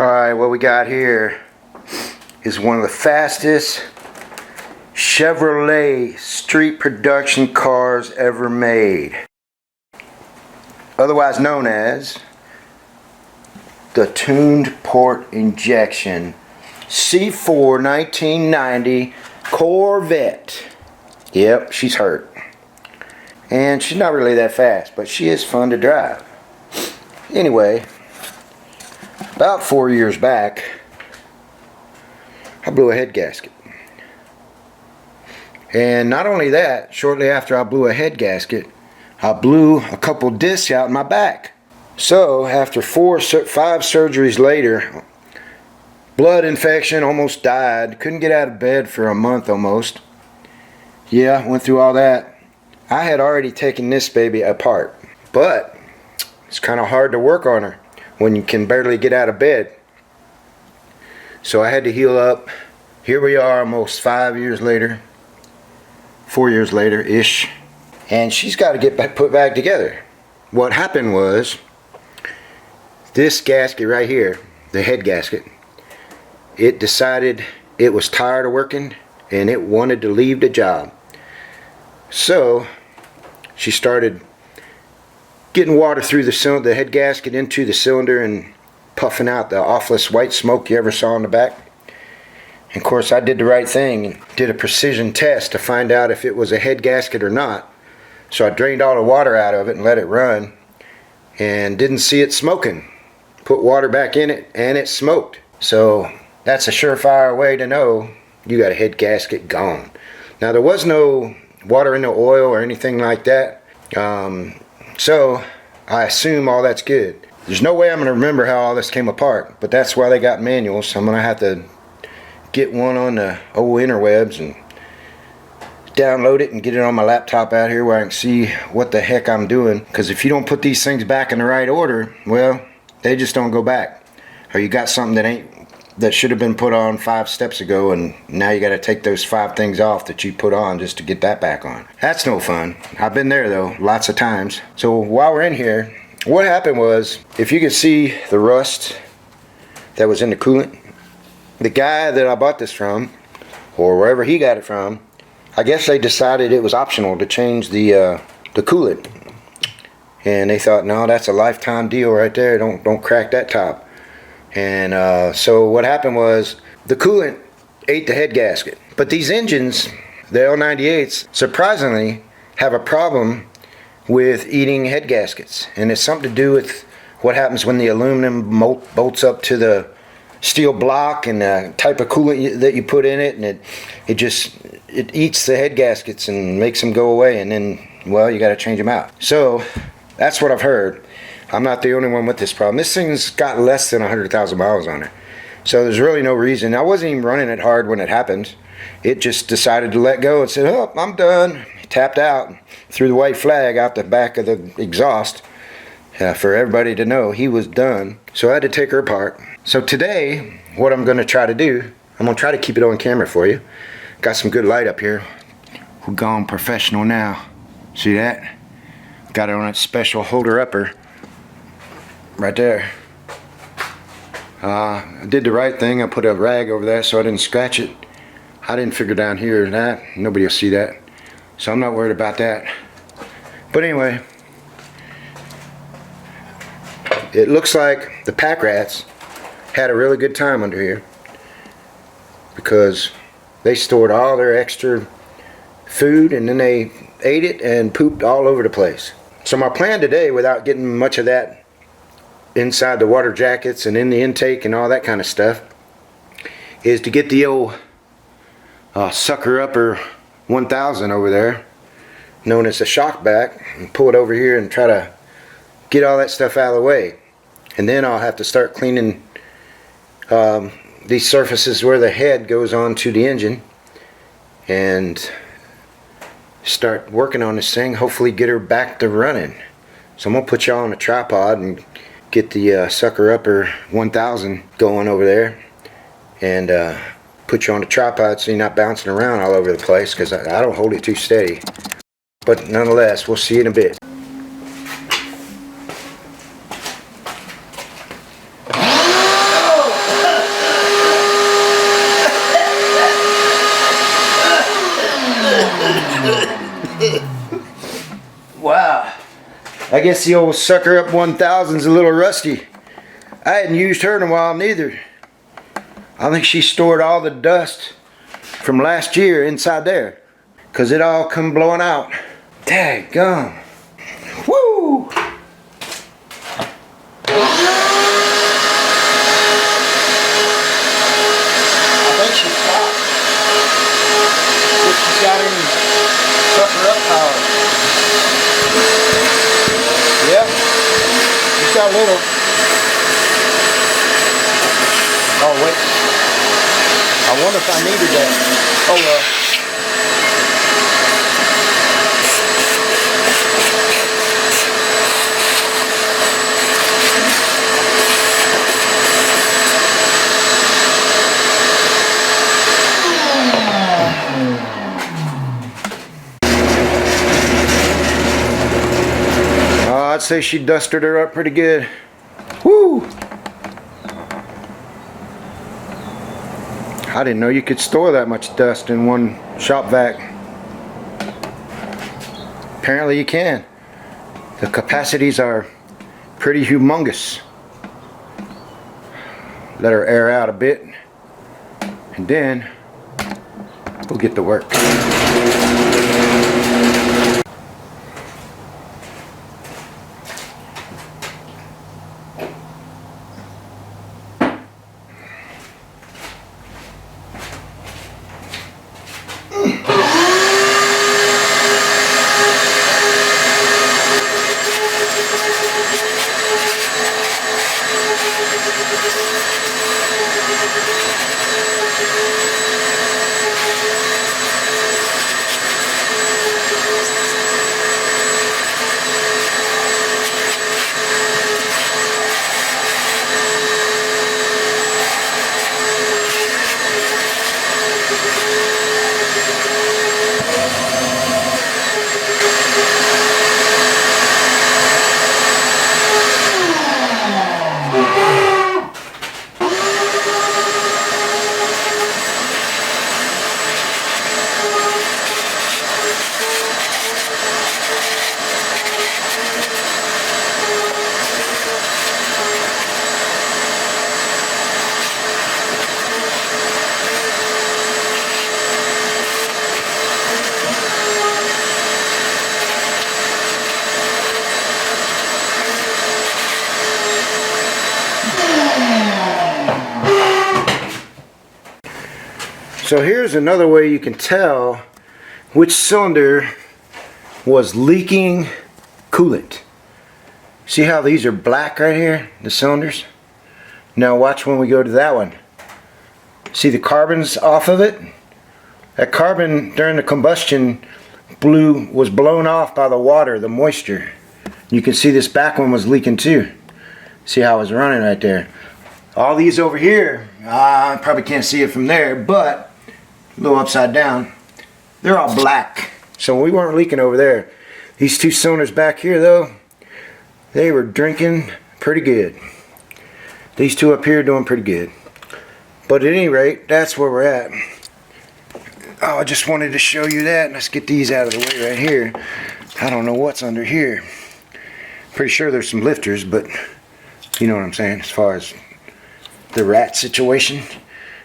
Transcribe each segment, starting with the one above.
Alright, what we got here is one of the fastest Chevrolet street production cars ever made. Otherwise known as the tuned port injection C4 1990 Corvette. Yep, she's hurt. And she's not really that fast, but she is fun to drive. Anyway, about 4 years back, I blew a head gasket. And not only that, shortly after I blew a head gasket, I blew a couple discs out in my back. So after 5 surgeries later, blood infection, almost died, couldn't get out of bed for a month almost. Yeah, went through all that. I had already taken this baby apart, but it's kind of hard to work on her when you can barely get out of bed. So I had to heal up. Here we are almost 5 years later, 4 years later ish, and she's got to get put back together. What happened was, this gasket right here, the head gasket, it decided it was tired of working and it wanted to leave the job. So she started getting water through the head gasket into the cylinder and puffing out the awfulest white smoke you ever saw in the back. And of course I did the right thing and did a precision test to find out if it was a head gasket or not. So I drained all the water out of it and let it run, and didn't see it smoking. Put water back in it and it smoked. So that's a surefire way to know you got a head gasket gone. Now there was no water in the oil or anything like that. So I assume all that's good. There's no way I'm going to remember how all this came apart, but that's why they got manuals. So I'm going to have to get one on the old interwebs and download it and get it on my laptop out here where I can see what the heck I'm doing. Because if you don't put these things back in the right order, well, they just don't go back. Or you got something that should have been put on 5 steps ago, and now you got to take those 5 things off that you put on just to get that back on. That's no fun. I've been there though, lots of times. So while we're in here, what happened was, if you could see the rust that was in the coolant, the guy that I bought this from, or wherever he got it from, I guess they decided it was optional to change the coolant. And they thought, no, that's a lifetime deal right there. Don't crack that top. And so what happened was, the coolant ate the head gasket. But these engines, the L98s, surprisingly have a problem with eating head gaskets. And it's something to do with what happens when the aluminum bolts up to the steel block and the type of coolant that you put in it, and it eats the head gaskets and makes them go away, and then, well, you got to change them out. So that's what I've heard. I'm not the only one with this problem. This thing's got less than 100,000 miles on it, so there's really no reason. I wasn't even running it hard when it happened. It just decided to let go and said, oh, I'm done. Tapped out, threw the white flag out the back of the exhaust for everybody to know he was done. So I had to take her apart. So today, what I'm going to try to do, I'm going to try to keep it on camera for you. Got some good light up here. We're gone professional now. See that? Got it on a special holder upper right there. I did the right thing. I put a rag over that so I didn't scratch it. I didn't figure down here that. Nobody will see that. So I'm not worried about that. But anyway, it looks like the pack rats had a really good time under here, because they stored all their extra food and then they ate it and pooped all over the place. So my plan today, without getting much of that inside the water jackets and in the intake and all that kind of stuff, is to get the old sucker upper 1000 over there, known as a shock back, and pull it over here and try to get all that stuff out of the way. And then I'll have to start cleaning these surfaces where the head goes on to the engine, and start working on this thing, hopefully get her back to running. So I'm going to put y'all on a tripod and get the sucker upper 1000 going over there, and put you on a tripod so you're not bouncing around all over the place, because I don't hold it too steady. But nonetheless, we'll see you in a bit. I guess the old sucker up 1000's a little rusty. I hadn't used her in a while neither. I think she stored all the dust from last year inside there, cause it all come blowing out. Daggum. Woo! I think she's stopped. If she's got any sucker up power. Yep. She's got a little. Oh wait. I wonder if I needed that. Oh well. I'd say she dusted her up pretty good. Woo! I didn't know you could store that much dust in one shop vac. Apparently you can. The capacities are pretty humongous. Let her air out a bit, and then we'll get to work. So here's another way you can tell which cylinder was leaking coolant. See how these are black right here, the cylinders? Now watch when we go to that one. See the carbons off of it? That carbon during the combustion was blown off by the water, the moisture. You can see this back one was leaking too. See how it's running right there. All these over here, I probably can't see it from there, but a little upside down, they're all black. So we weren't leaking over there. These two cylinders back here though, they were drinking pretty good. These two up here doing pretty good. But at any rate, that's where we're at. Oh, I just wanted to show you that. Let's get these out of the way right here. I don't know what's under here. Pretty sure there's some lifters, but you know what I'm saying as far as the rat situation,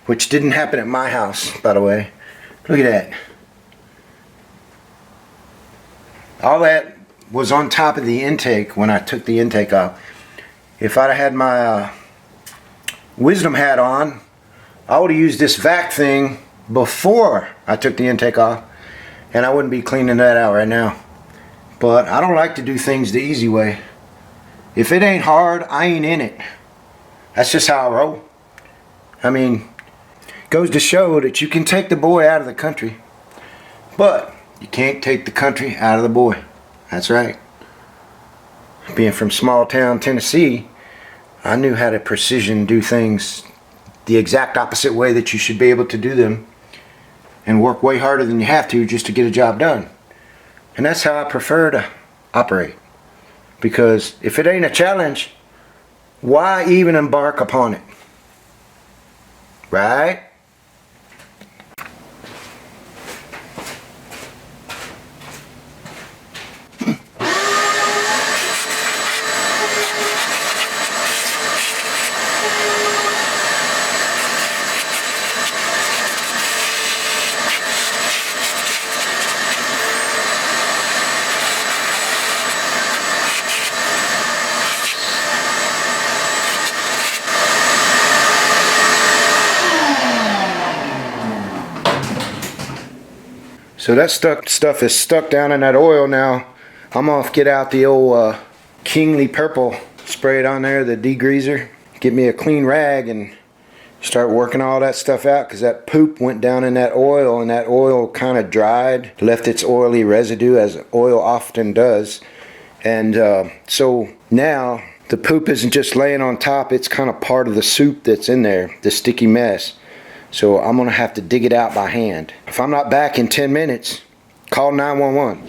which didn't happen at my house, by the way. Look at that. All that was on top of the intake when I took the intake off. If I'd have had my wisdom hat on, I would have used this vac thing before I took the intake off, and I wouldn't be cleaning that out right now. But I don't like to do things the easy way. If it ain't hard, I ain't in it. That's just how I roll. I mean, goes to show that you can take the boy out of the country, but you can't take the country out of the boy. That's right. Being from small town Tennessee, I knew how to precision do things the exact opposite way that you should be able to do them, and work way harder than you have to just to get a job done. And that's how I prefer to operate. Because if it ain't a challenge, why even embark upon it? Right? So that stuff is stuck down in that oil now. I'm gonna get out the old Kingly Purple, spray it on there, the degreaser. Get me a clean rag and start working all that stuff out, because that poop went down in that oil, and that oil kind of dried, left its oily residue, as oil often does. And so now the poop isn't just laying on top, it's kind of part of the soup that's in there, the sticky mess. So I'm gonna have to dig it out by hand. If I'm not back in 10 minutes, call 911.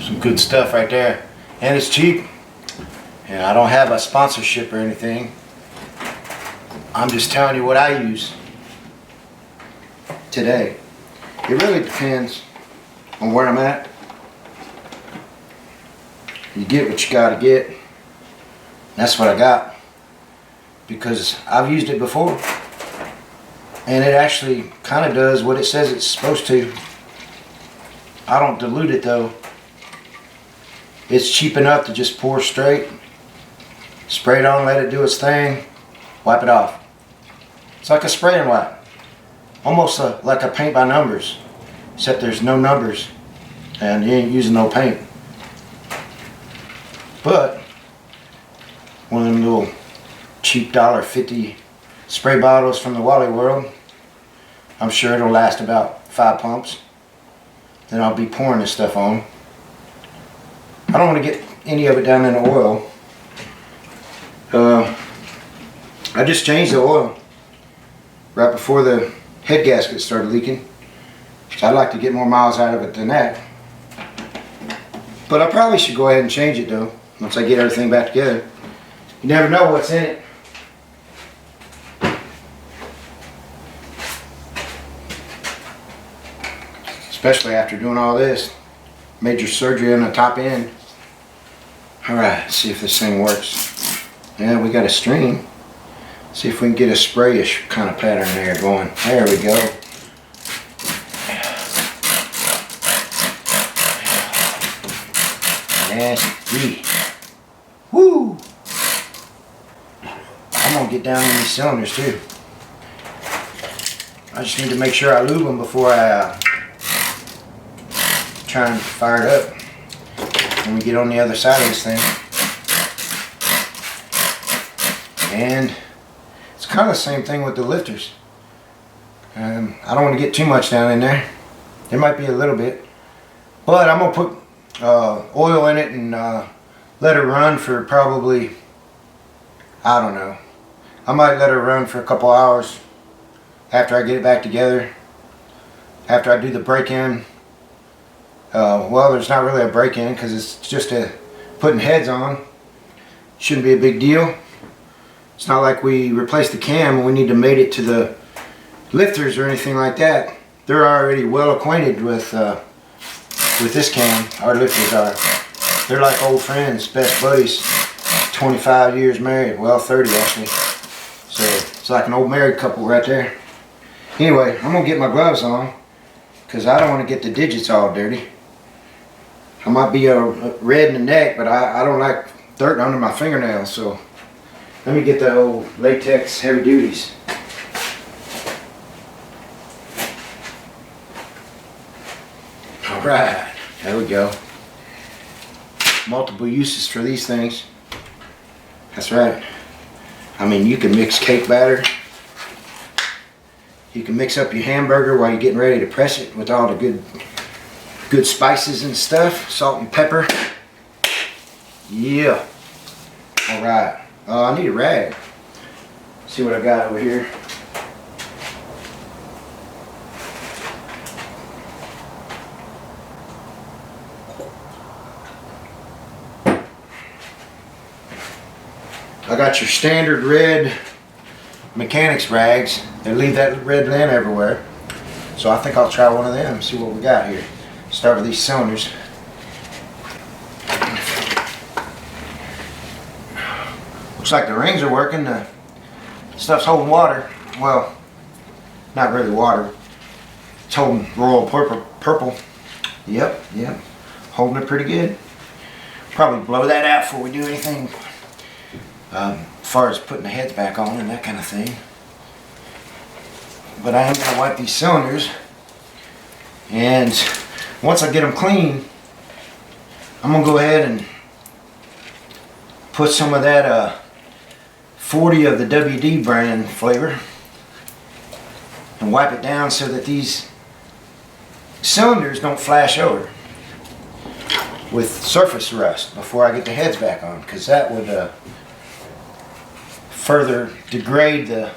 Some good stuff right there. And it's cheap. And I don't have a sponsorship or anything. I'm just telling you what I use today. It really depends on where I'm at. You get what you gotta get. That's what I got, because I've used it before, and it actually kind of does what it says it's supposed to. I don't dilute it though. It's cheap enough to just pour straight, spray it on, let it do its thing, wipe it off. It's like a spray and wipe, almost like a paint by numbers, except there's no numbers and you ain't using no paint. But one of them little cheap $1.50 spray bottles from the Wally World, I'm sure it'll last about 5 pumps. Then I'll be pouring this stuff on. I don't want to get any of it down in the oil. I just changed the oil right before the head gasket started leaking. I'd like to get more miles out of it than that. But I probably should go ahead and change it though, once I get everything back together. You never know what's in it. Especially after doing all this. Major surgery on the top end. Alright, let's see if this thing works. Yeah, we got a stream. See if we can get a sprayish kind of pattern there going. There we go. Nasty. Woo! I'm gonna get down in these cylinders too. I just need to make sure I lube them before I try and fire it up when we get on the other side of this thing. And it's kind of the same thing with the lifters. I don't want to get too much down in there. There might be a little bit, but I'm gonna put oil in it and let it run for probably, I don't know, I might let it run for a couple hours after I get it back together, after I do the break-in. Well, there's not really a break-in because it's just putting heads on. Shouldn't be a big deal. It's not like we replaced the cam and we need to mate it to the lifters or anything like that. They're already well acquainted with this cam. Our lifters are. They're like old friends, best buddies. 25 years married, well 30 actually. So it's like an old married couple right there. Anyway, I'm gonna get my gloves on because I don't want to get the digits all dirty. I might be red in the neck, but I don't like dirt under my fingernails, so let me get the old latex heavy duties. Alright, there we go. Multiple uses for these things. That's right. I mean, you can mix cake batter. You can mix up your hamburger while you're getting ready to press it with all the good spices and stuff. Salt and pepper. Yeah. Alright. I need a rag. See what I got over here. I got your standard red mechanics rags. They leave that red lint everywhere. So I think I'll try one of them, see what we got here. Start with these cylinders. Looks like the rings are working. The stuff's holding water. Well, not really water. It's holding royal purple. Yep. Holding it pretty good. Probably blow that out before we do anything. As far as putting the heads back on and that kind of thing. but I am going to wipe these cylinders, and once I get them clean, I'm going to go ahead and put some of that 40 of the WD brand flavor and wipe it down so that these cylinders don't flash over with surface rust before I get the heads back on, because that would further degrade the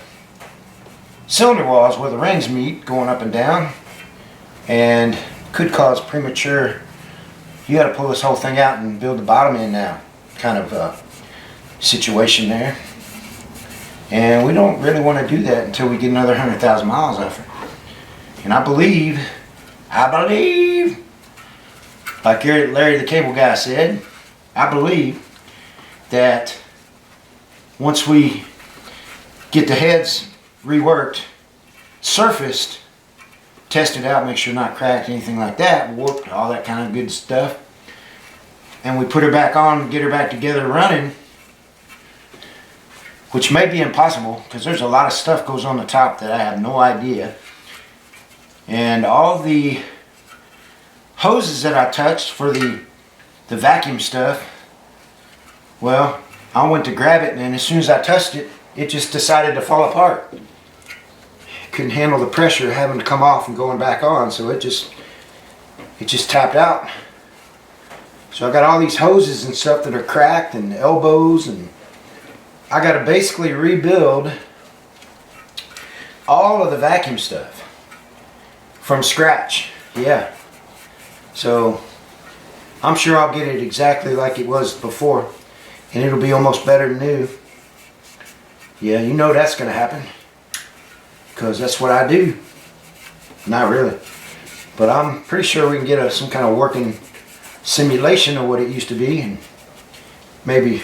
cylinder walls where the rings meet going up and down, and could cause premature, you got to pull this whole thing out and build the bottom in now kind of situation there. And we don't really want to do that until we get another 100,000 miles off it. And I believe, like Larry the Cable Guy said, I believe that once we get the heads reworked, surfaced, tested out, make sure not cracked, anything like that, warped, all that kind of good stuff, and we put her back on, get her back together running, which may be impossible because there's a lot of stuff goes on the top that I have no idea. And all the hoses that I touched for the vacuum stuff, well, I went to grab it, and as soon as I touched it, it just decided to fall apart. Couldn't handle the pressure having to come off and going back on, so it just tapped out. So I got all these hoses and stuff that are cracked, and elbows, and I got to basically rebuild all of the vacuum stuff from scratch. Yeah. So I'm sure I'll get it exactly like it was before, and it'll be almost better than new. Yeah, you know that's going to happen, because that's what I do. Not really, but I'm pretty sure we can get some kind of working simulation of what it used to be, and maybe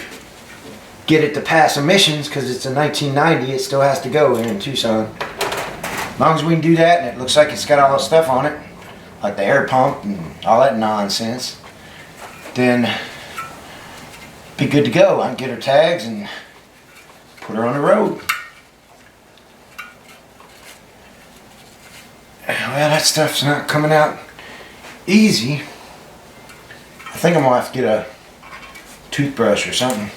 get it to pass emissions, because it's a 1990, it still has to go here in Tucson. As long as we can do that, and it looks like it's got all the stuff on it, like the air pump and all that nonsense, then be good to go. I can get her tags and put her on the road. Well, that stuff's not coming out easy. I think I'm gonna have to get a toothbrush or something,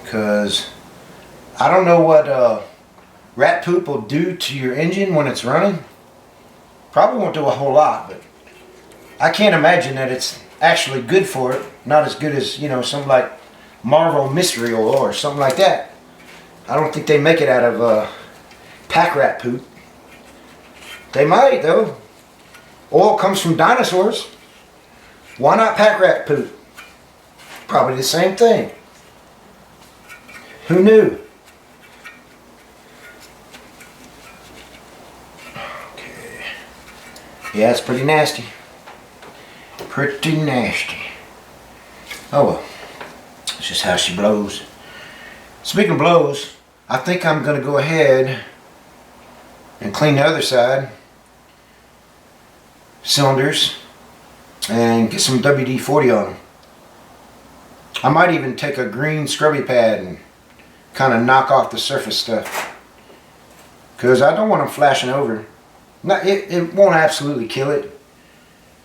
because I don't know what rat poop will do to your engine when it's running. Probably won't do a whole lot, but I can't imagine that it's actually good for it. Not as good as, you know, something like Marvel Mystery Oil or something like that. I don't think they make it out of pack rat poop. They might, though. Oil comes from dinosaurs. Why not pack rat poop? Probably the same thing. Who knew? Okay. Yeah, it's pretty nasty. Pretty nasty. Oh well. It's just how she blows. Speaking of blows, I think I'm going to go ahead and clean the other side cylinders and get some WD-40 on them. I might even take a green scrubby pad and kind of knock off the surface stuff, because I don't want them flashing over. It won't absolutely kill it,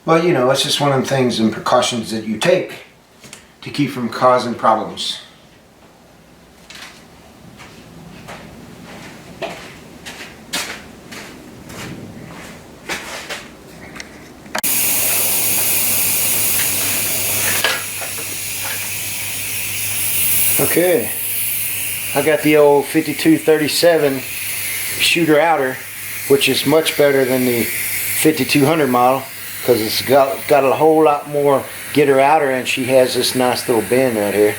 but you know, it's just one of the things and precautions that you take to keep from causing problems. Okay, I got the old 5237 shooter outer, which is much better than the 5200 model, because it's got a whole lot more getter outer, and she has this nice little bend right here.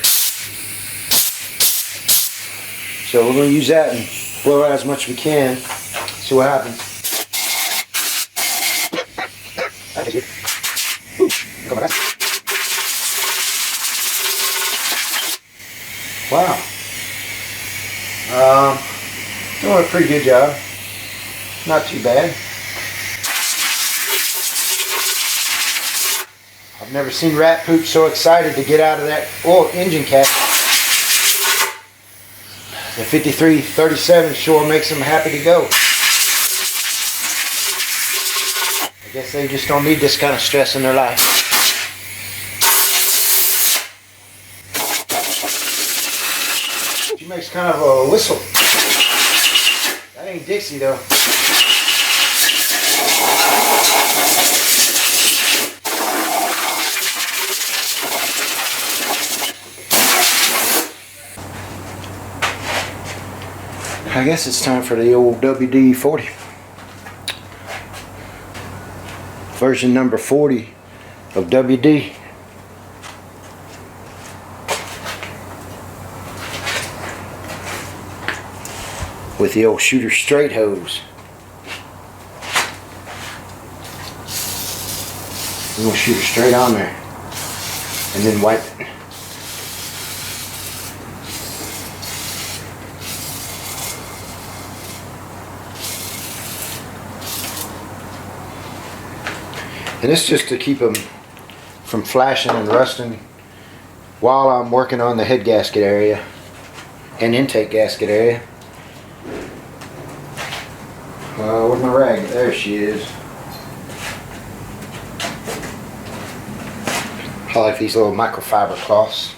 So we're going to use that and blow out as much as we can. See what happens. Come on. Wow. Doing a pretty good job. Not too bad. I've never seen rat poop so excited to get out of that engine cap. The 5337 sure makes them happy to go. I guess they just don't need this kind of stress in their life. She makes kind of a whistle. That ain't Dixie though. I guess it's time for the old WD-40. Version number 40 of WD. With the old shooter straight hose. We're going to shoot it straight on there and then wipe it. And it's just to keep them from flashing and rusting while I'm working on the head gasket area and intake gasket area. Where's my rag? There she is. I like these little microfiber cloths.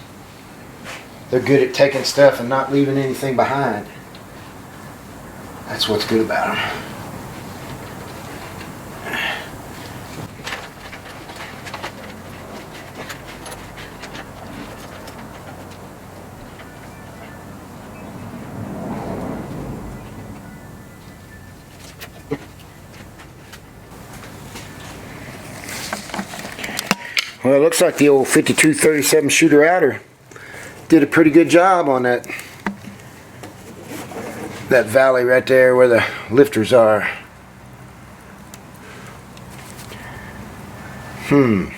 They're good at taking stuff and not leaving anything behind. That's what's good about them. Well, it looks like the old 5237 shooter outer did a pretty good job on that valley right there where the lifters are. I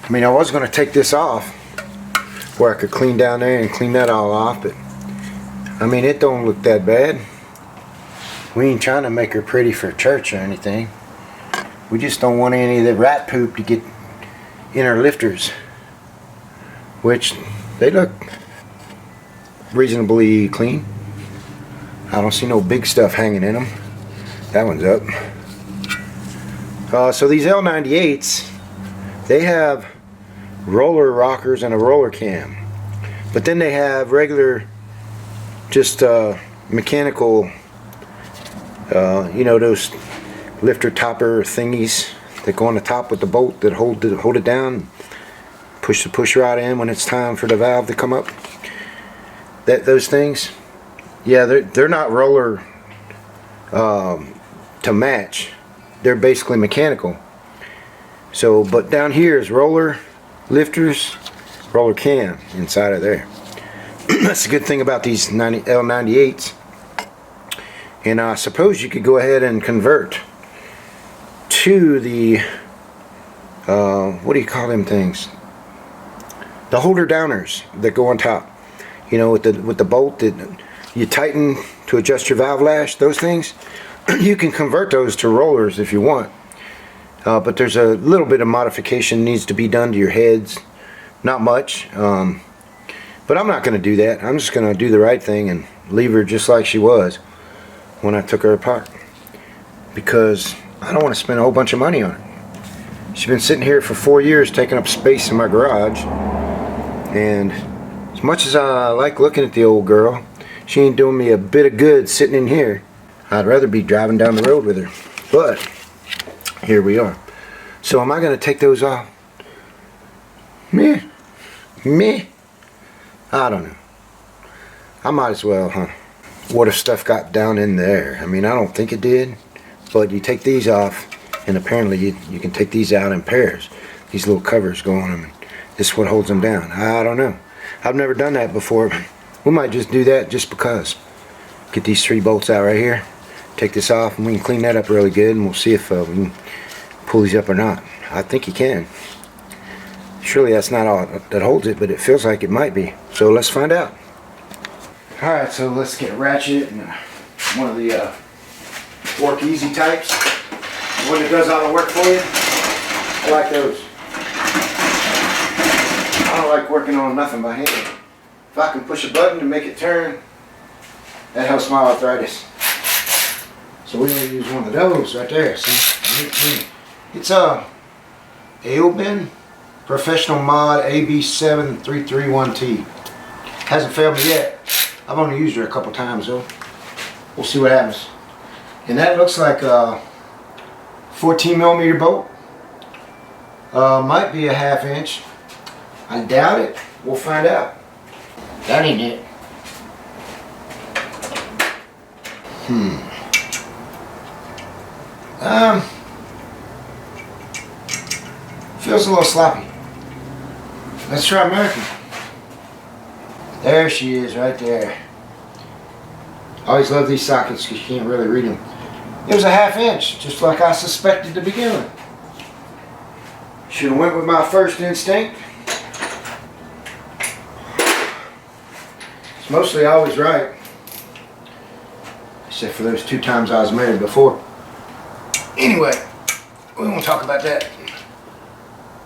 mean, I was going to take this off where I could clean down there and clean that all off, but I mean, it don't look that bad. We ain't trying to make her pretty for church or anything. We just don't want any of the rat poop to get in our lifters, which they look reasonably clean. I don't see no big stuff hanging in them. That one's up. So these L98s, they have roller rockers and a roller cam, but then they have regular just mechanical you know, those lifter topper thingies that go on the top with the bolt that hold it down, push the push rod in when it's time for the valve to come up. Those things, yeah, they're not roller to match. They're basically mechanical. So, but down here is roller lifters, roller cam inside of there. That's the good thing about these L98s. And I suppose you could go ahead and convert to the what do you call them things? The holder downers that go on top. You know, with the bolt that you tighten to adjust your valve lash. Those things, you can convert those to rollers if you want. But there's a little bit of modification needs to be done to your heads. Not much. But I'm not going to do that. I'm just going to do the right thing and leave her just like she was when I took her apart, because I don't want to spend a whole bunch of money on it. She's been sitting here for 4 years taking up space in my garage, and as much as I like looking at the old girl, she ain't doing me a bit of good sitting in here. I'd rather be driving down the road with her, but here we are. So am I going to take those off? Meh. I don't know. I might as well, huh? What if stuff got down in there? I mean, I don't think it did, but you take these off, and apparently you can take these out in pairs. These little covers go on them, and this is what holds them down. I don't know. I've never done that before. We might just do that just because. Get these 3 bolts out right here, take this off, and we can clean that up really good, and we'll see if we can pull these up or not. I think you can. Surely that's not all that holds it, but it feels like it might be. So let's find out. Alright, so let's get a ratchet and one of the work easy types. The one that does all the work for you. I like those. I don't like working on nothing by hand. If I can push a button to make it turn, That helps my arthritis. So we're going to use one of those right there. See? It's a Ailbin Professional Mod AB7331T. Hasn't failed me yet. I've only used her a couple times though. We'll see what happens. And that looks like a 14mm bolt. Might be a 1/2 inch. I doubt it. We'll find out. That ain't it. Feels a little sloppy. Let's try American. There she is, right there. I always love these sockets because you can't really read them. It was a 1/2 inch, just like I suspected to begin with. Should have went with my first instinct. It's mostly always right. Except for those 2 times I was married before. Anyway, we won't talk about that.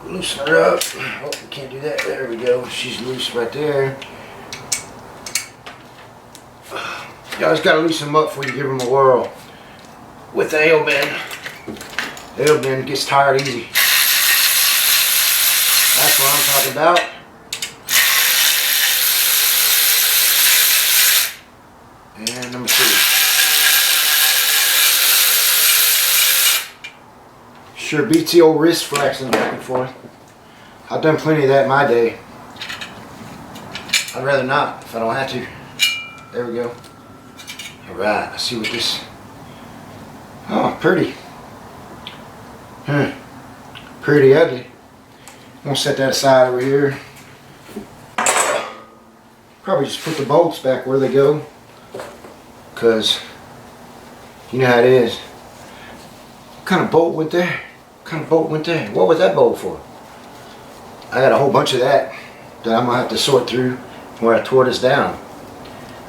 Loosen her up. Oh, we can't do that. There we go. She's loose right there. You always got to loosen them up before you give them a whirl. With the Ailbin. The Ailbin gets tired easy. That's what I'm talking about. And number 2. Sure beats the old wrist flexing back and forth. I've done plenty of that in my day. I'd rather not if I don't have to. There we go. Alright, let's see what this... Oh, pretty. Pretty ugly. I'm going to set that aside over here. Probably just put the bolts back where they go. Because you know how it is. What kind of bolt went there? What kind of bolt went there? What was that bolt for? I got a whole bunch of that I'm going to have to sort through where I tore this down.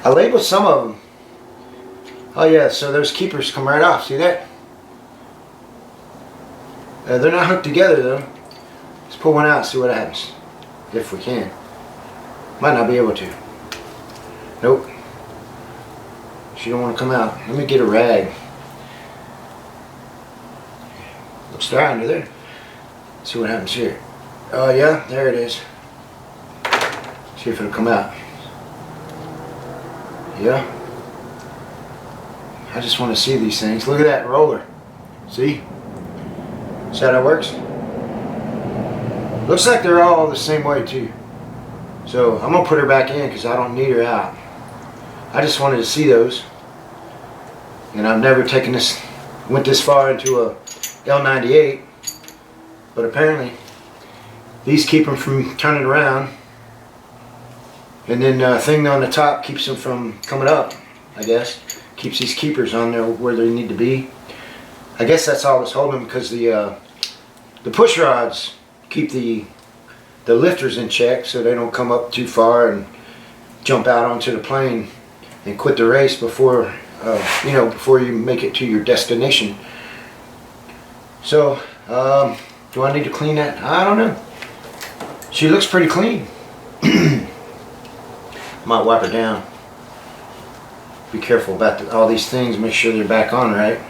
I labeled some of them. Oh yeah, so those keepers come right off. See that? They're not hooked together though. Let's pull one out and see what happens. If we can. Might not be able to. Nope. She don't want to come out. Let me get a rag. Looks dry under there. See what happens here. Oh yeah, there it is. See if it'll come out. Yeah. I just want to see these things. Look at that roller. See? See how that works? Looks like they're all the same way too. So I'm going to put her back in because I don't need her out. I just wanted to see those. And I've never taken this, went this far into a L98. But apparently these keep them from turning around. And then the thing on the top keeps them from coming up, I guess. Keeps these keepers on there where they need to be. I guess that's all that's holding them because the push rods keep the lifters in check so they don't come up too far and jump out onto the plane and quit the race before before you make it to your destination. So do I need to clean that? I don't know. She looks pretty clean. Might wipe her down. Be careful about all these things. Make sure they're back on right.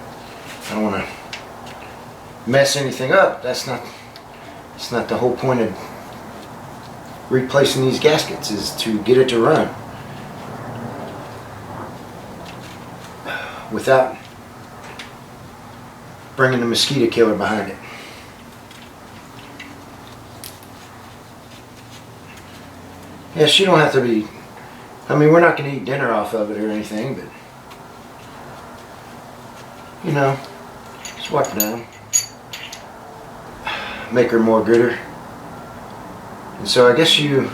I don't want to mess anything up. That's not the whole point of replacing these gaskets, is to get it to run without bringing the mosquito killer behind it. Yeah, she don't have to be, I mean, we're not going to eat dinner off of it or anything, but you know, just wipe it down. Make her more gooder. And so I guess you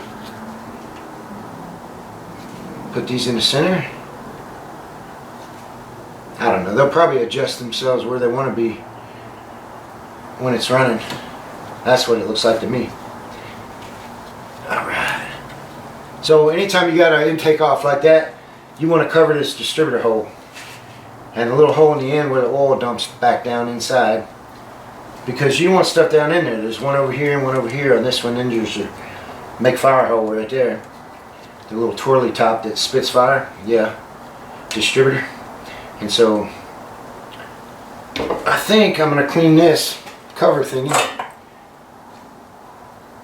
put these in the center. I don't know, they'll probably adjust themselves where they want to be when it's running. That's what it looks like to me. Alright. So anytime you got an intake off like that, you want to cover this distributor hole. And a little hole in the end where the oil dumps back down inside. Because you want stuff down in there. There's one over here and one over here on this one. Then there's your make fire hole right there. The little twirly top that spits fire. Yeah. distributor. And so I think I'm going to clean this cover thingy,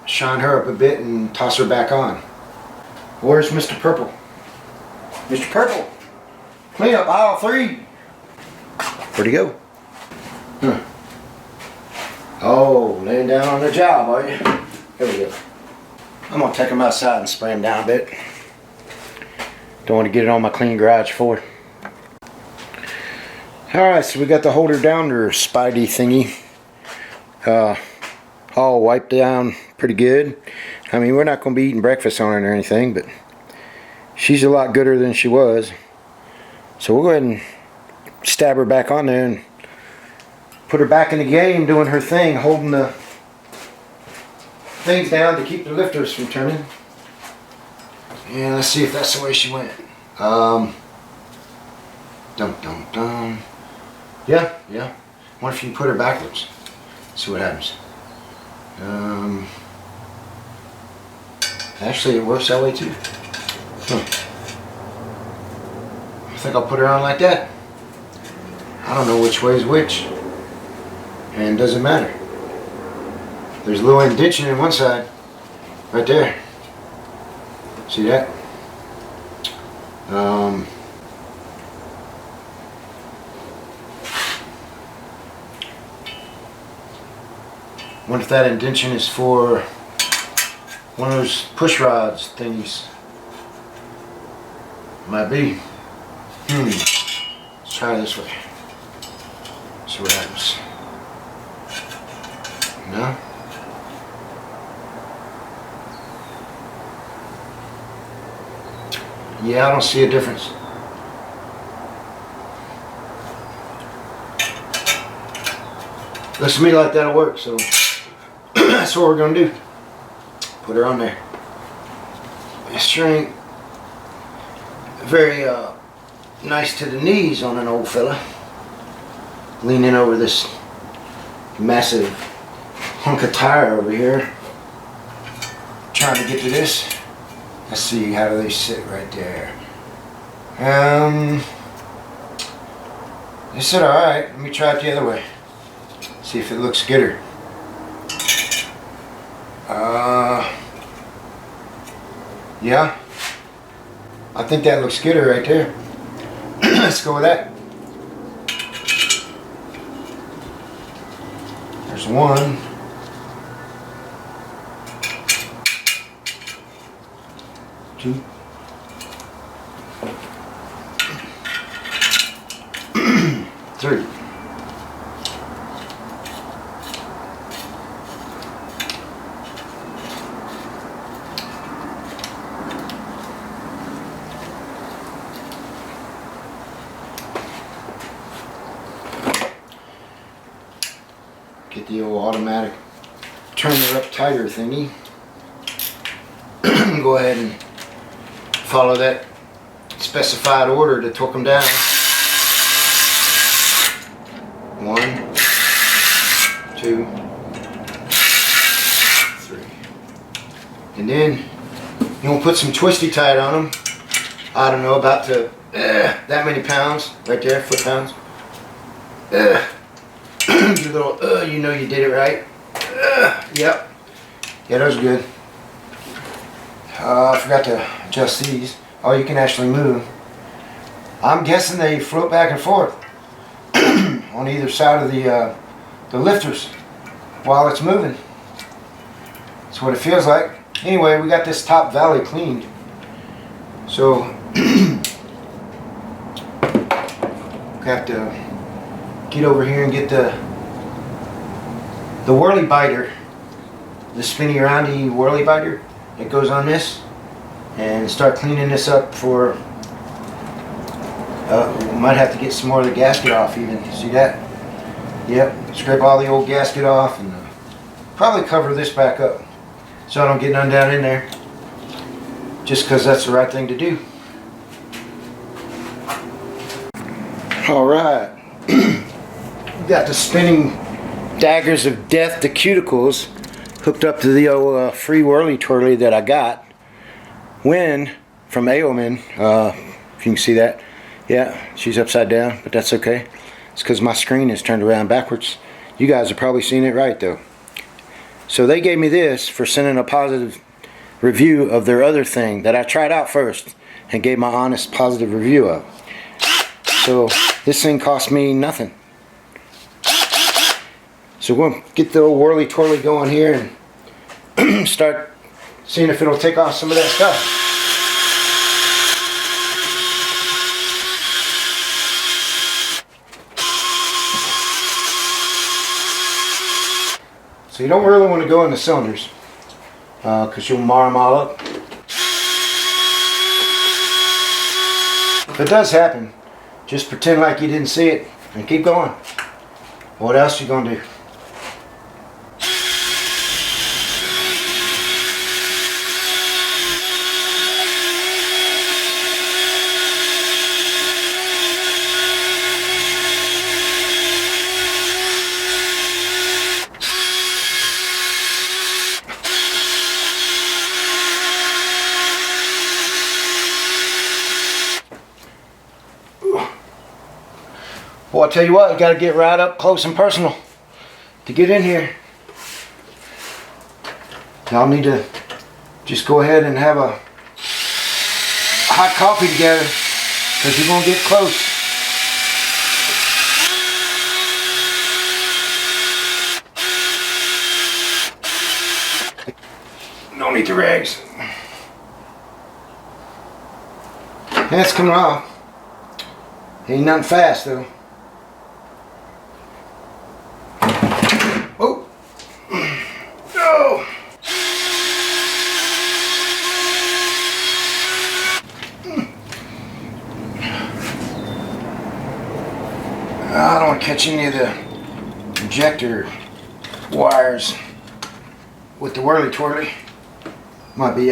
shine her up a bit, and toss her back on. Where's Mr. Purple? Mr. Purple, clean up aisle 3. Where'd he go? Huh. Oh, laying down on the job, are you? There we go. I'm going to take him outside and spray him down a bit. Don't want to get it on my clean garage floor. Alright, so we got the holder downer Spidey thingy all wiped down pretty good. I mean, we're not going to be eating breakfast on it or anything, but she's a lot gooder than she was. So we'll go ahead and stab her back on there and put her back in the game doing her thing, holding the things down to keep the lifters from turning. And let's see if that's the way she went. Dum dum dum. Yeah. Wonder if you can put her backwards. See what happens. Actually, it works that way too. I think I'll put her on like that. I don't know which way is which, and it doesn't matter. There's a little indentation in one side, right there. See that? Wonder if that indentation is for one of those push rods thingies. Might be. Let's try it this way. See what happens. No? Yeah, I don't see a difference. Looks to me like that'll work, so that's what we're gonna do. Put her on there. It sure ain't very nice to the knees on an old fella. Leaning over this massive hunk of tire over here. Trying to get to this. Let's see, how do they sit right there? They sit alright. Let me try it the other way. See if it looks gooder. Yeah. I think that looks gooder right there. Let's go with that. There's one. Two. Three. Get the old automatic turn her up tighter thingy. Go ahead and follow that specified order to torque them down. 1, 2, 3. And then you want to put some twisty tight on them. I don't know, about to that many pounds right there, foot pounds. Your little you know you did it right. Yep. Yeah, those are good. I forgot to adjust these. Oh, you can actually move. I'm guessing they float back and forth on either side of the lifters while it's moving. That's what it feels like. Anyway, we got this top valley cleaned. So we have to get over here and get the whirly biter, the spinny roundy whirly biter that goes on this, and start cleaning this up for we might have to get some more of the gasket off even. See that? Yep, scrape all the old gasket off and probably cover this back up so I don't get none down in there, just because that's the right thing to do. Alright. Got the spinning daggers of death to cuticles hooked up to the old free whirly twirly that I got when from Ailman, if you can see that. Yeah, she's upside down, but that's okay. It's because my screen is turned around backwards. You guys have probably seen it right though. So they gave me this for sending a positive review of their other thing that I tried out first and gave my honest positive review of. So this thing cost me nothing. So we're going to get the old whirly twirly going here and start seeing if it'll take off some of that stuff. So you don't really want to go in the cylinders because you'll mar them all up. If it does happen, just pretend like you didn't see it and keep going. What else you gonna do? Well, I'll tell you what, you got to get right up close and personal to get in here. Y'all need to just go ahead and have a hot coffee together because you're going to get close. No need the rags. And it's coming off. Ain't nothing fast though. Oh! No! I don't want to catch any of the injector wires with the whirly twirly. Might be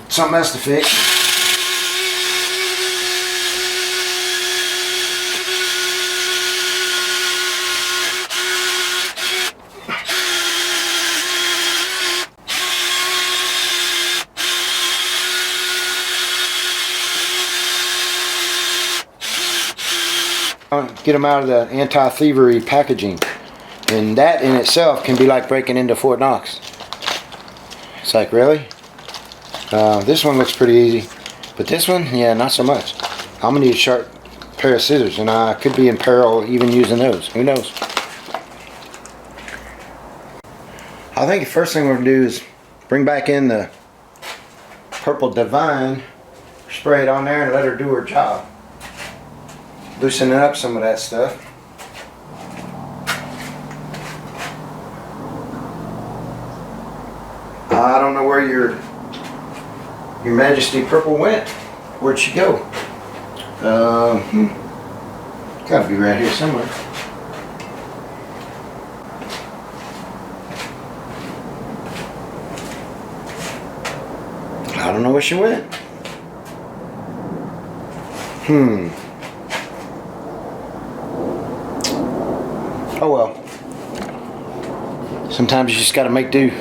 something else to fix. Get them out of the anti-thievery packaging, and that in itself can be like breaking into Fort Knox. It's like, really? This one looks pretty easy, but this one, yeah, not so much. I'm gonna need a sharp pair of scissors, and I could be in peril even using those. Who knows? I think the first thing we're gonna do is bring back in the purple Divine, spray it on there, and let her do her job. Loosening up some of that stuff. I don't know where your Majesty purple went. Where'd she go? Gotta be right here somewhere. I don't know where she went. Oh well. Sometimes you just gotta make do.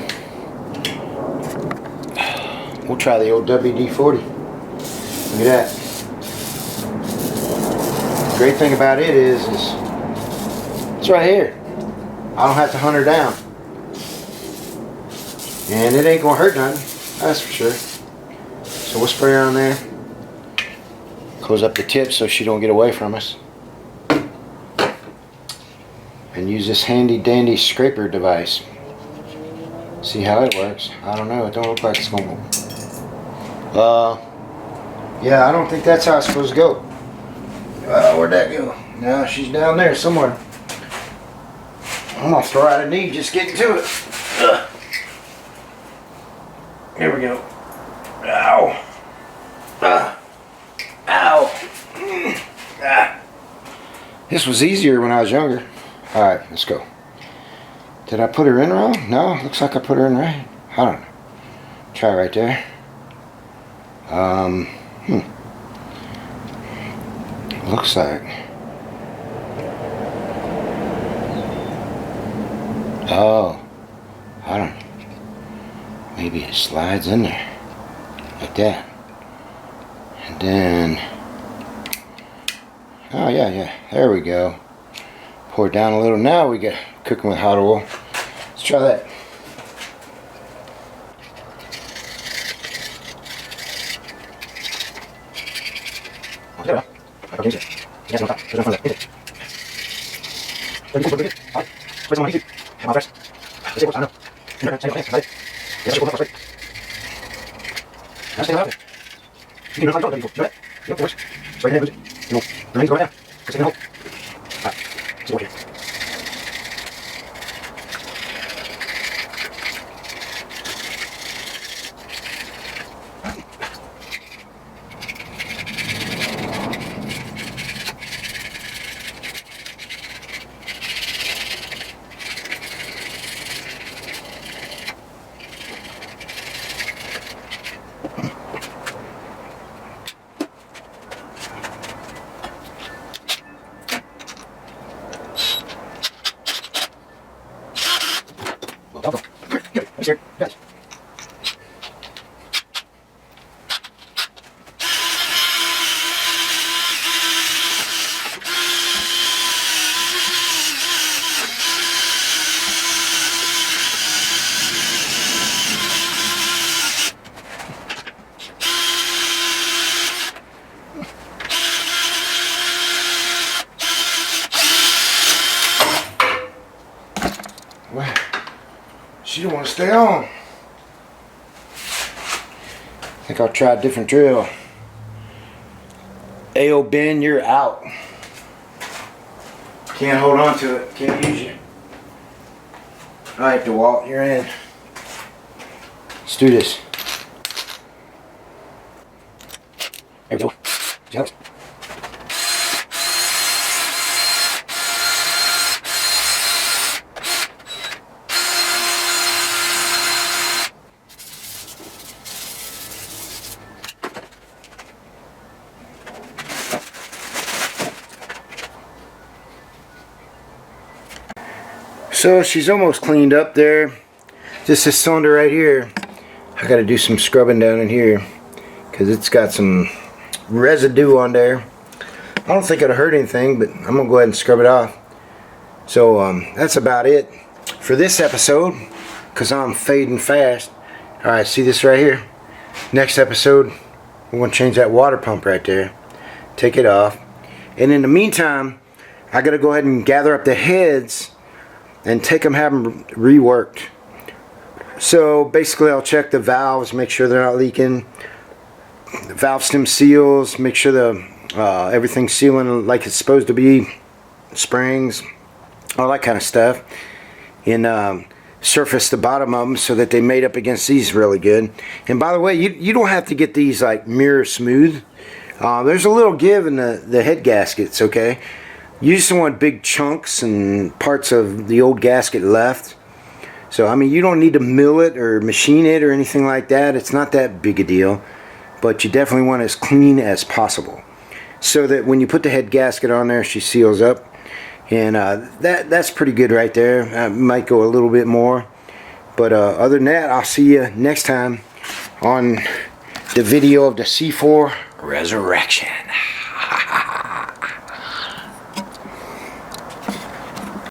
We'll try the old WD-40. Look at that. The great thing about it is it's right here. I don't have to hunt her down. And it ain't gonna hurt nothing, that's for sure. So we'll spray her on there. Close up the tip so she don't get away from us. And use this handy dandy scraper device. See how it works. I don't know, it don't look like it's gonna work. Yeah, I don't think that's how it's supposed to go. Where'd that go? No, she's down there somewhere. I'm gonna throw out a knee just getting to it. Here we go. Ow. Ow. This was easier when I was younger. Alright, let's go. Did I put her in wrong? No, looks like I put her in right. I don't know. Try right there. Looks like. Oh, I don't know. Maybe it slides in there. Like that. And then Oh yeah, there we go. Pour it down a little. Now we get cooking with hot oil. Let's try that. Well, she don't want to stay on. I think I'll try a different drill. Ayo, Ben, you're out. Can't hold on to it. Can't use you. Alright, DeWalt, you're in. Let's do this. There we go. Yep. So she's almost cleaned up there. Just this cylinder right here, I gotta do some scrubbing down in here because it's got some residue on there. I don't think it'll hurt anything, but I'm gonna go ahead and scrub it off. So that's about it for this episode because I'm fading fast. Alright, see this right here? Next episode, we're gonna change that water pump right there. Take it off. And in the meantime, I gotta go ahead and gather up the heads and take them, have them reworked. So basically I'll check the valves, make sure they're not leaking, the valve stem seals, make sure the everything's sealing like it's supposed to be, springs, all that kind of stuff, and surface the bottom of them so that they mate up against these really good. And by the way, you don't have to get these like mirror smooth. There's a little give in the head gaskets, okay? You just want big chunks and parts of the old gasket left. So I mean, you don't need to mill it or machine it or anything like that. It's not that big a deal, but you definitely want it as clean as possible so that when you put the head gasket on there, she seals up. And that's pretty good right there. I might go a little bit more, but other than that, I'll see you next time on the video of the C4 Resurrection.